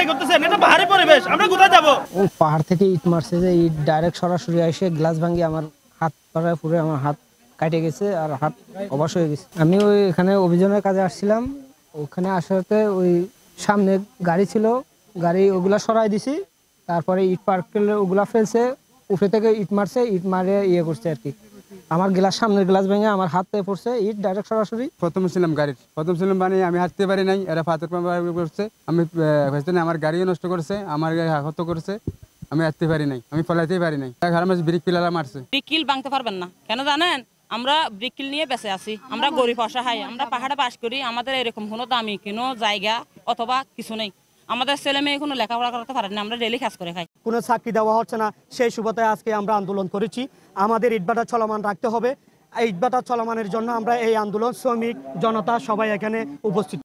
কাটাকাটি করতেছেন, এটা পাহাড়ি পরিবেশ, আমরা কোথায় যাব? ও পাহাড় থেকে ইট মারছে যে ইট ডাইরেক্ট সরাসরি এসে গ্লাস ভাঙি আমার হাত পাড়ায় পুরো আমার হাত কাটে গেছে আর হাত অবশ হয়ে গেছে। আমি ওই এখানে অভিযানের কাজে আসছিলাম, ওখানে আসাতে ওই সামনে গাড়ি ছিল, গাড়ি ওগুলা সরাই দিছি, তারপরে ইট পার্কেল ওগুলা ফেলছে, উপরে থেকে ইট মারছে, ইট মারে ইয়ে করছে আর কি, আমার গ্লাস সামনের গ্লাস ভেঙে আমার হাতে পড়ছে ইট ডাইরেক্ট সরাসরি। প্রথম ছিলাম গাড়ির, প্রথম ছিলাম মানে আমি হাঁটতে পারি নাই, এরা পাথর করছে, আমি আমার গাড়িও নষ্ট করছে, আমার গাড়ি আহত করছে, আমি হাঁটতে পারি নাই, আমি ফলাইতেই পারি নাই। ব্রিক পিলার মারছে। ব্রিকিল ভাঙতে পারবেন না কেন জানেন? আমরা ব্রিকিল নিয়ে বেঁচে আছি, আমরা গরিব অসহায়, আমরা পাহাড়ে বাস করি, আমাদের এরকম কোনো দামি কোনো জায়গা অথবা কিছু নেই, আমাদের ছেলে মেয়ে কোনো লেখাপড়া করতে পারে না, আমরা ডেলি কাজ করে খাই, কোনো চাকরি দেওয়া হচ্ছে না। সেই সুবাদে আজকে আমরা আন্দোলন করেছি, আমাদের ইটভাটা চলমান রাখতে হবে। এই ইটভাটা চলমানের জন্য আমরা এই আন্দোলন, শ্রমিক জনতা সবাই এখানে উপস্থিত।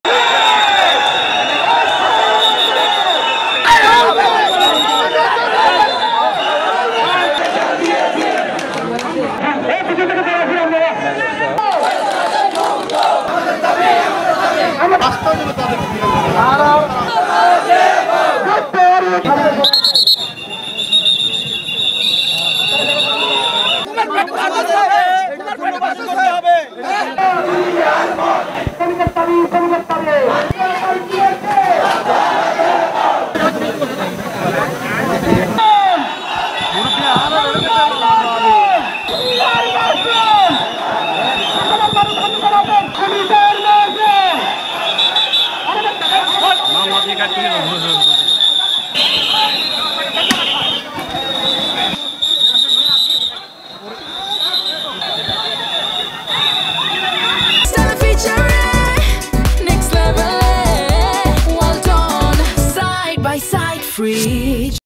Free